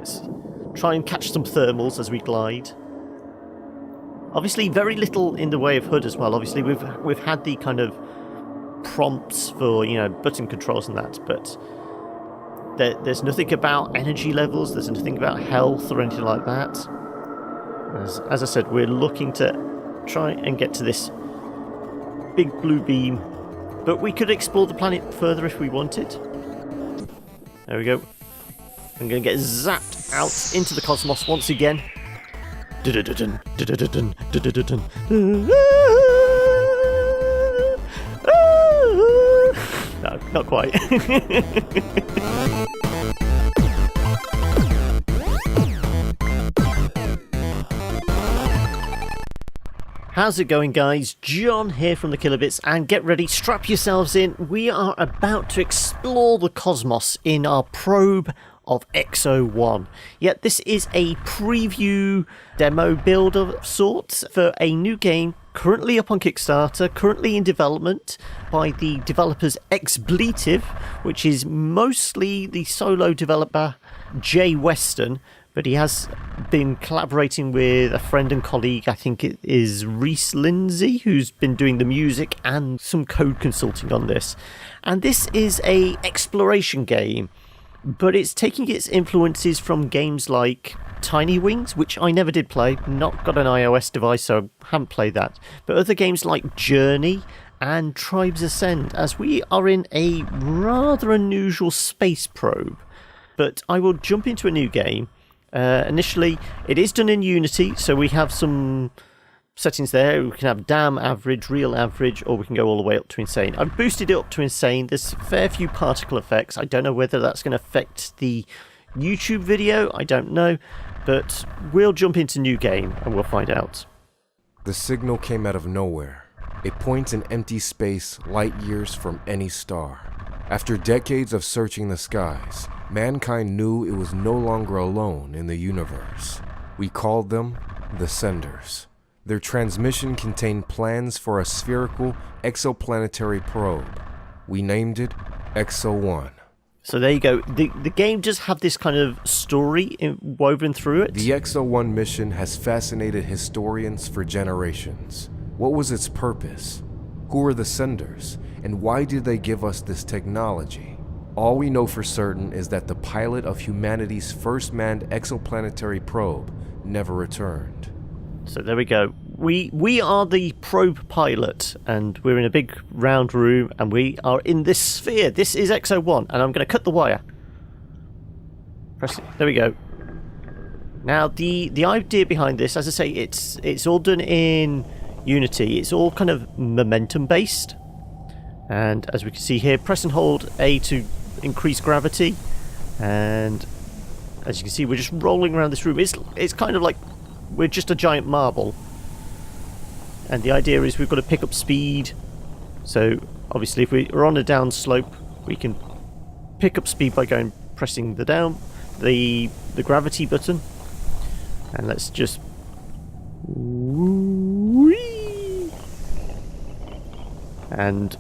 Let's try and catch some thermals as we glide. Obviously, very little in the way of HUD as well. Obviously, we've had the kind of prompts for, you know, button controls and that, but there's nothing about energy levels. There's nothing about health or anything like that. As I said, we're looking to try and get to this big blue beam, but we could explore the planet further if we wanted. There we go. I'm going to get zapped out into the cosmos once again. No, not quite. How's it going, guys? John here from the Killer Bits, and get ready, strap yourselves in. We are about to explore the cosmos in our probe of Exo One. Yet this is a preview demo build of sorts for a new game currently up on Kickstarter, currently in development by the developers Exbleative, which is mostly the solo developer Jay Weston, but he has been collaborating with a friend and colleague, I think it is Reese Lindsay, who's been doing the music and some code consulting on this. And this is a exploration game, but it's taking its influences from games like Tiny Wings, which I never did play, not got an iOS device, so I haven't played that, but other games like Journey and Tribes Ascend, as we are in a rather unusual space probe. But I will jump into a new game. Initially, it is done in Unity, so we have some settings there. We can have damn average, real average, or we can go all the way up to insane. I've boosted it up to insane. There's a fair few particle effects. I don't know whether that's going to affect the YouTube video. I don't know, but we'll jump into new game and we'll find out. The signal came out of nowhere. It points in empty space light years from any star. After decades of searching the skies, mankind knew it was no longer alone in the universe. We called them the Senders. Their transmission contained plans for a spherical exoplanetary probe. We named it Exo One. So there you go. The game does have this kind of story woven through it. The Exo One mission has fascinated historians for generations. What was its purpose? Who were the Senders? And why did they give us this technology? All we know for certain is that the pilot of humanity's first manned exoplanetary probe never returned. So there we go. We are the probe pilot, and we're in a big round room, and we are in this sphere. This is Exo One, and I'm going to cut the wire. Press it. There we go. Now the idea behind this, as I say, it's all done in Unity. It's all kind of momentum based. And as we can see here, press and hold A to increase gravity. And as you can see, we're just rolling around this room. It's kind of like we're just a giant marble. And the idea is we've got to pick up speed. So obviously if we're on a down slope, we can pick up speed by pressing the gravity button. And let's just whee! And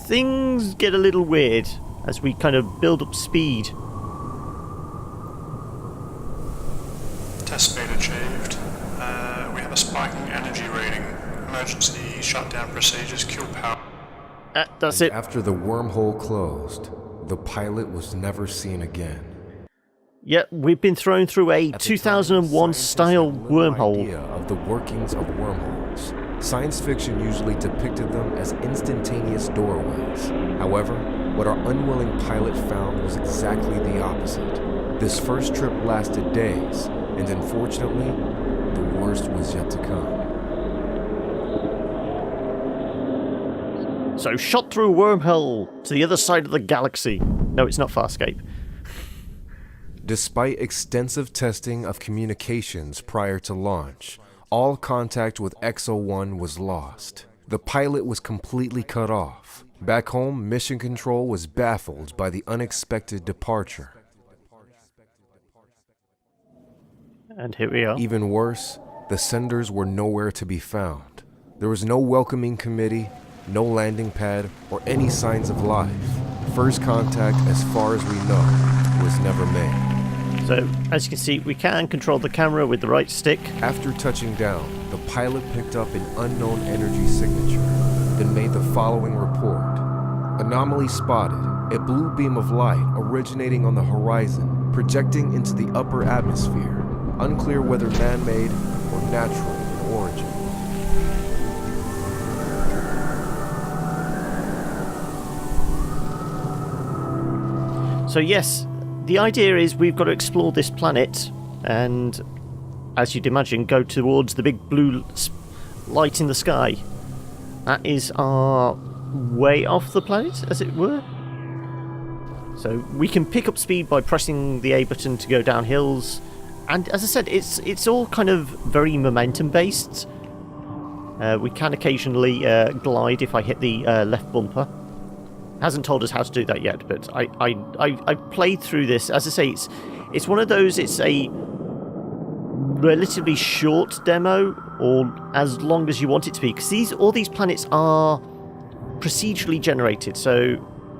things get a little weird as we kind of build up speed. Test speed achieved. We have a spiking energy reading. Emergency shutdown procedures, kill power. That's it. After the wormhole closed, the pilot was never seen again. Yep, we've been thrown through a 2001 style wormhole. Idea of the workings of wormholes. Science fiction usually depicted them as instantaneous doorways. However, what our unwilling pilot found was exactly the opposite. This first trip lasted days, and unfortunately, the worst was yet to come. So shot through a wormhole to the other side of the galaxy. No, it's not Farscape. Despite extensive testing of communications prior to launch, all contact with Exo One was lost. The pilot was completely cut off. Back home, Mission Control was baffled by the unexpected departure. And here we are. Even worse, the Senders were nowhere to be found. There was no welcoming committee, no landing pad, or any signs of life. First contact, as far as we know, was never made. So, as you can see, we can control the camera with the right stick. After touching down, the pilot picked up an unknown energy signature, then made the following report. Anomaly spotted, a blue beam of light originating on the horizon, projecting into the upper atmosphere. Unclear whether man-made or natural in origin. So yes, the idea is we've got to explore this planet and, as you'd imagine, go towards the big blue light in the sky. That is our way off the planet, as it were. So we can pick up speed by pressing the A button to go down hills. And as I said, it's all kind of very momentum based. We can occasionally glide if I hit the left bumper. Hasn't told us how to do that yet, but I played through this. As I say, it's one of those. It's a relatively short demo, or as long as you want it to be, because all these planets are procedurally generated. So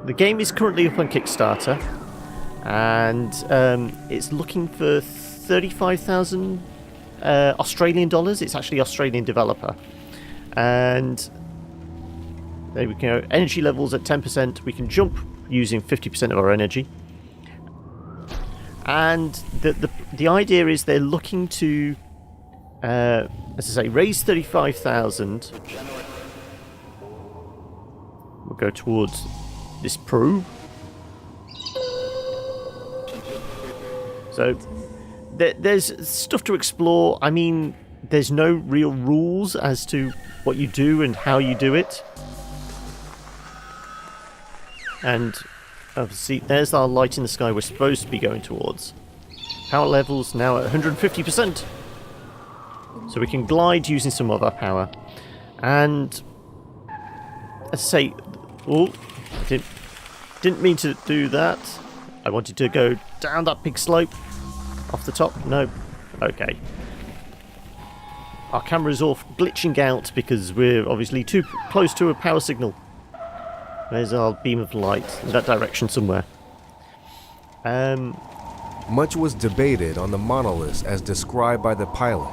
the game is currently up on Kickstarter, and it's looking for 35,000 Australian dollars. It's actually Australian developer, and there we go. Energy levels at 10%. We can jump using 50% of our energy. And the idea is they're looking to, as I say, raise 35,000. We'll go towards this probe. So there's stuff to explore. I mean, there's no real rules as to what you do and how you do it. And obviously, there's our light in the sky we're supposed to be going towards. Power levels now at 150%. So we can glide using some of our power. And, as I say, oh, I didn't mean to do that. I wanted to go down that big slope. Off the top? No. Okay. Our camera's off glitching out because we're obviously too close to a power signal. There's our beam of light in that direction somewhere. Much was debated on the monoliths as described by the pilot.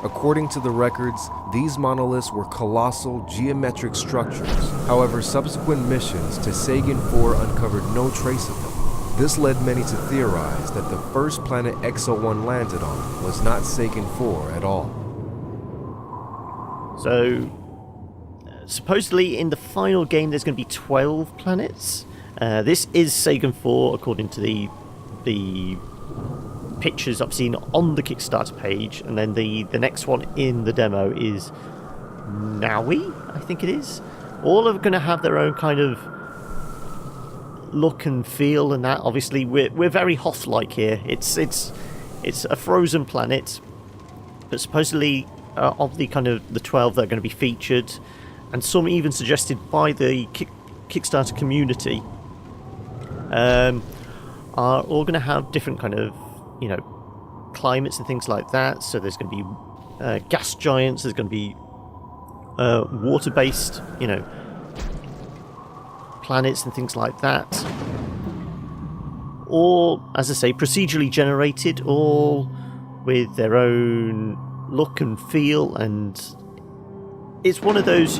According to the records, these monoliths were colossal geometric structures. However, subsequent missions to Sagan 4 uncovered no trace of them. This led many to theorize that the first planet Exo One landed on was not Sagan 4 at all. So, supposedly in the final game there's going to be 12 planets. This is Sagan 4 according to the pictures I've seen on the Kickstarter page, and then the next one in the demo is Naui, I think it is. All are going to have their own kind of look and feel, and that obviously we're very Hoth-like here. It's a frozen planet, but supposedly of the kind of the 12 that are going to be featured, and some even suggested by the Kickstarter community, are all going to have different kind of, you know, climates and things like that. So there's going to be gas giants, there's going to be water-based, you know, planets and things like that. All, as I say, procedurally generated, all with their own look and feel, and it's one of those,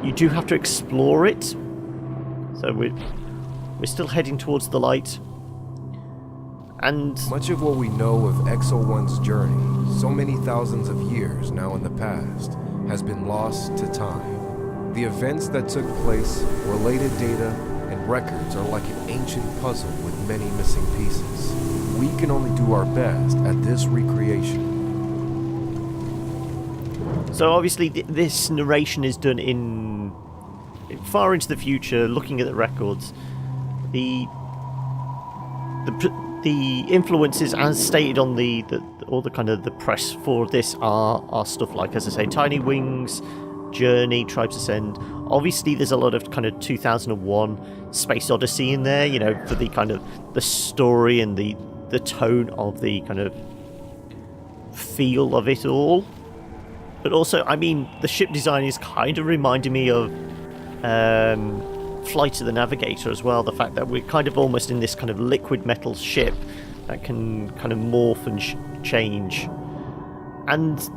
you do have to explore it. So we're still heading towards the light. And much of what we know of Exo One's journey, so many thousands of years now in the past, has been lost to time. The events that took place, related data, and records are like an ancient puzzle with many missing pieces. We can only do our best at this recreation. So obviously this narration is done in far into the future, looking at the records. The influences, as stated on all the kind of the press for this, are stuff like, as I say, Tiny Wings, Journey, Tribes Ascend. Obviously there's a lot of kind of 2001 Space Odyssey in there, you know, for the kind of the story and the tone of the kind of feel of it all. But also, I mean, the ship design is kind of reminding me of Flight of the Navigator as well. The fact that we're kind of almost in this kind of liquid metal ship that can kind of morph and change. And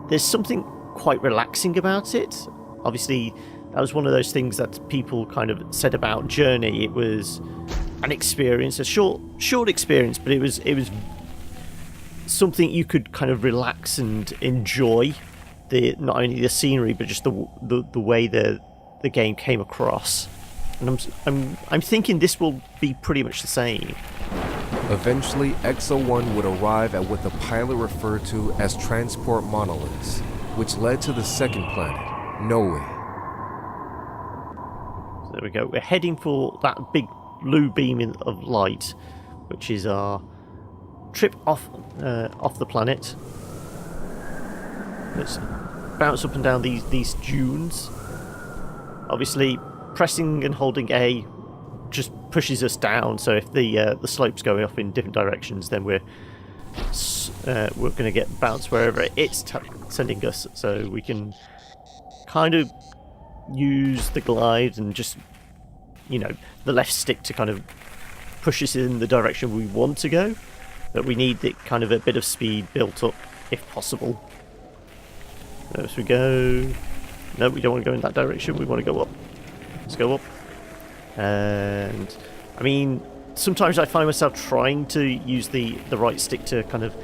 there's something quite relaxing about it. Obviously, that was one of those things that people kind of said about Journey. It was an experience, a short experience, but it was something you could kind of relax and enjoy. Not only the scenery, but just the way the game came across. And I'm thinking this will be pretty much the same. Eventually, Exo One would arrive at what the pilot referred to as transport monoliths, which led to the second planet, Noe. So there we go. We're heading for that big blue beam of light, which is our trip off the planet. Let's bounce up and down these dunes. Obviously, pressing and holding A just pushes us down. So if the slope's going off in different directions, then we're going to get bounced wherever it's sending us. So we can kind of use the glide and just, the left stick to kind of push us in the direction we want to go. But we need kind of a bit of speed built up, if possible. There we go. No, we don't want to go in that direction. We want to go up. Let's go up. And I mean, sometimes I find myself trying to use the right stick to kind of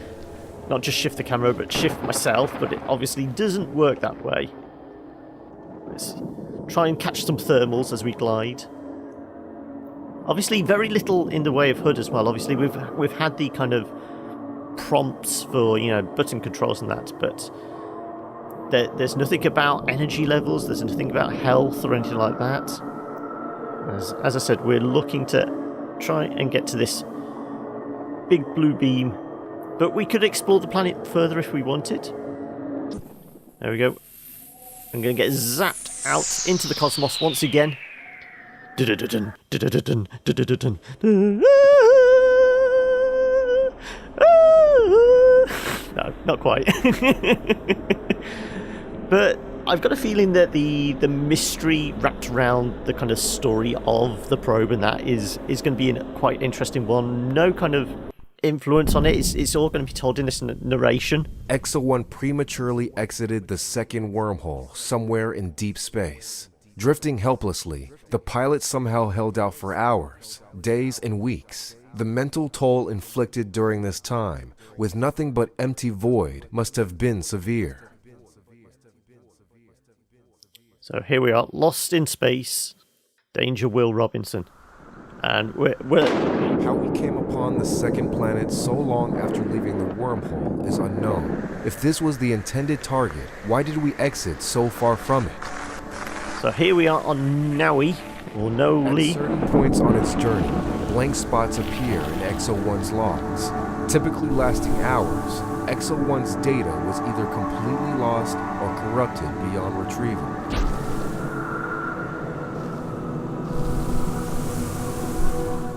not just shift the camera, but shift myself. But it obviously doesn't work that way. Let's try and catch some thermals as we glide. Obviously, very little in the way of HUD as well. Obviously, we've had the kind of prompts for button controls and that, but there's nothing about energy levels. There's nothing about health or anything like that. As I said, we're looking to try and get to this big blue beam, but we could explore the planet further if we wanted. There we go. I'm going to get zapped out into the cosmos once again. No, not quite. But I've got a feeling that the mystery wrapped around the kind of story of the probe and that is going to be a quite interesting one. No kind of influence on it. It's all going to be told in this narration. Exo One prematurely exited the second wormhole somewhere in deep space. Drifting helplessly, the pilot somehow held out for hours, days, and weeks. The mental toll inflicted during this time, with nothing but empty void, must have been severe. So here we are, lost in space. Danger, Will Robinson. And we're... How we came upon the second planet so long after leaving the wormhole is unknown. If this was the intended target, why did we exit so far from it? So here we are on Noe, or Noe. At certain points on its journey, blank spots appear in Exo One's logs. Typically lasting hours, Exo One's data was either completely lost or corrupted beyond retrieval.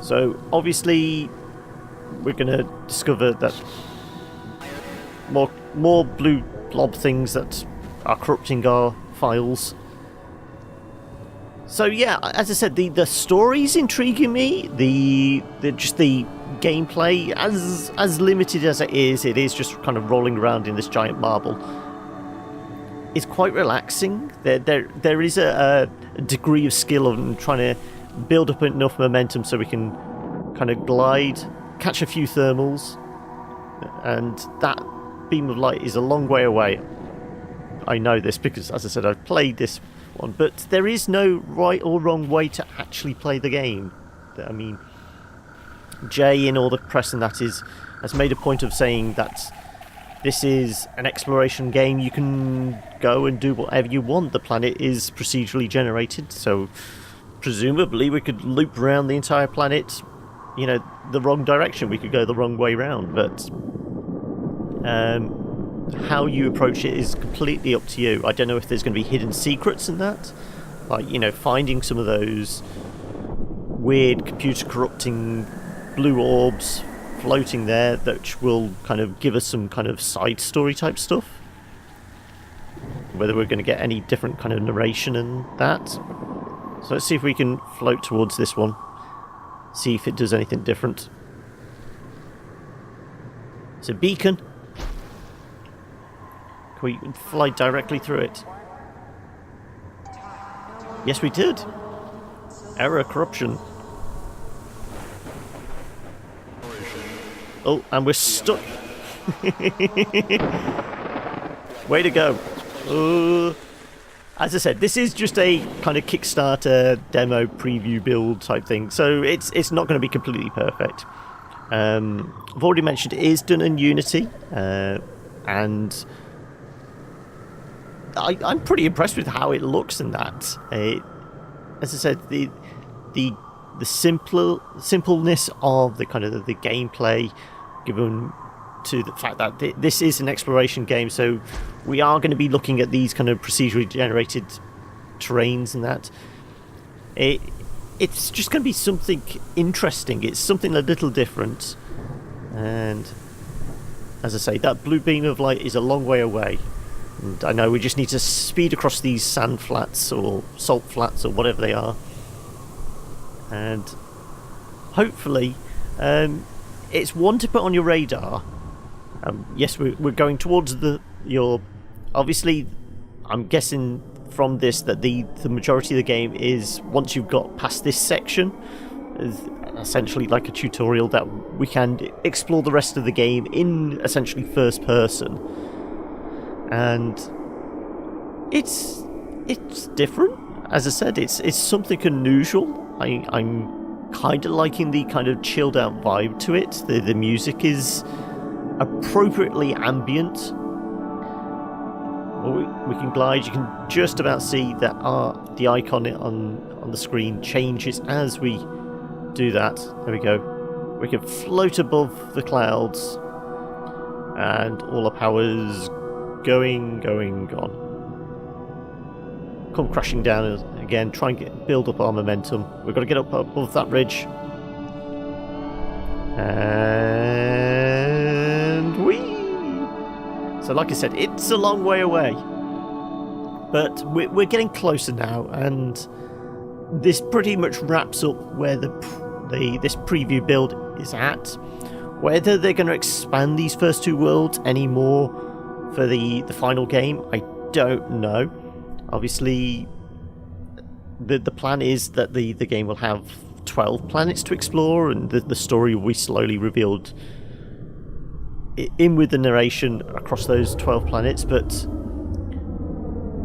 So obviously we're going to discover that more blue blob things that are corrupting our files. So yeah, as I said, the story's intriguing me. The gameplay, as limited as it is just kind of rolling around in this giant marble. It's quite relaxing. There is a degree of skill of trying to build up enough momentum so we can kind of glide, catch a few thermals, and that beam of light is a long way away. I know this because, as I said, I've played this one, but there is no right or wrong way to actually play the game. I mean, Jay in all the press and that has made a point of saying that this is an exploration game. You can go and do whatever you want. The planet is procedurally generated, so presumably we could loop around the entire planet, the wrong direction. We could go the wrong way round, but how you approach it is completely up to you. I don't know if there's going to be hidden secrets in that, like finding some of those weird computer corrupting blue orbs floating there that will kind of give us some kind of side story type stuff. Whether we're going to get any different kind of narration and that. So let's see if we can float towards this one. See if it does anything different. It's a beacon. Can we fly directly through it? Yes, we did. Error corruption. Oh, and we're stuck. Way to go. As I said, this is just a kind of Kickstarter demo preview build type thing, so it's not going to be completely perfect. I've already mentioned it is done in Unity, and I'm pretty impressed with how it looks in that. As I said, the simpleness of the kind of the gameplay, given to the fact that this is an exploration game, so we are going to be looking at these kind of procedurally generated terrains and that. It's just going to be something interesting. It's something a little different, and as I say, that blue beam of light is a long way away. And I know we just need to speed across these sand flats or salt flats or whatever they are, and hopefully it's one to put on your radar. Yes, we're going towards your. Obviously, I'm guessing from this that the majority of the game is once you've got past this section, is essentially like a tutorial that we can explore the rest of the game in essentially first person. And it's different. As I said, it's something unusual. I'm kind of liking the kind of chilled out vibe to it. The music is appropriately ambient. Well, we can glide. You can just about see that the icon on the screen changes as we do that. There we go. We can float above the clouds, and all our power's going, gone. Come crashing down again. Try and build up our momentum. We've got to get up above that ridge. And whee! So like I said, it's a long way away, but we're getting closer now, and this pretty much wraps up where this preview build is at. Whether they're going to expand these first two worlds anymore for the final game, I don't know. Obviously, the plan is that the game will have 12 planets to explore, and the story will be slowly revealed in with the narration across those 12 planets. But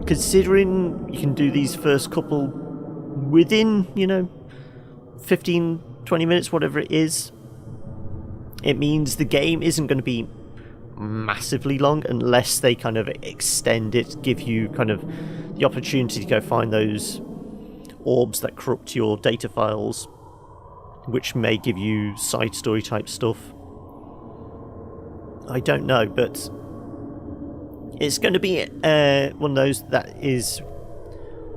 considering you can do these first couple within 15-20 minutes, whatever it is, it means the game isn't going to be massively long unless they kind of extend it, give you kind of the opportunity to go find those orbs that corrupt your data files, which may give you side story type stuff. I don't know, but it's going to be one of those that is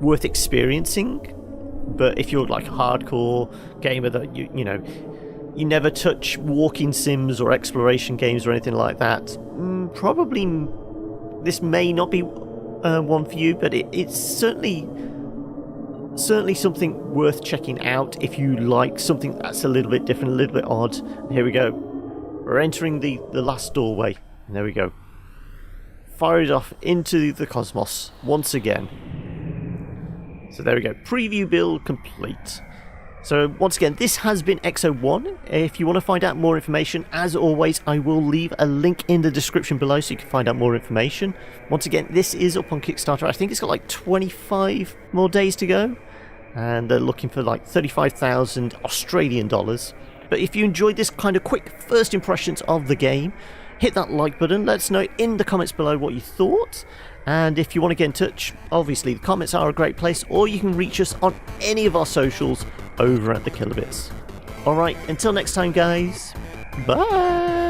worth experiencing. But if you're like a hardcore gamer that you never touch walking sims or exploration games or anything like that, probably this may not be one for you, but it's certainly something worth checking out if you like something that's a little bit different, a little bit odd. Here we go. We're entering the last doorway, and there we go. Fired off into the cosmos once again. So there we go. Preview build complete. So once again, this has been Exo One. If you want to find out more information, as always, I will leave a link in the description below so you can find out more information. Once again, this is up on Kickstarter. I think it's got like 25 more days to go, and they're looking for like 35,000 Australian dollars. But if you enjoyed this kind of quick first impressions of the game, hit that like button. Let us know in the comments below what you thought. And if you want to get in touch, obviously the comments are a great place, or you can reach us on any of our socials over at the Kilobits. Alright, until next time guys, bye!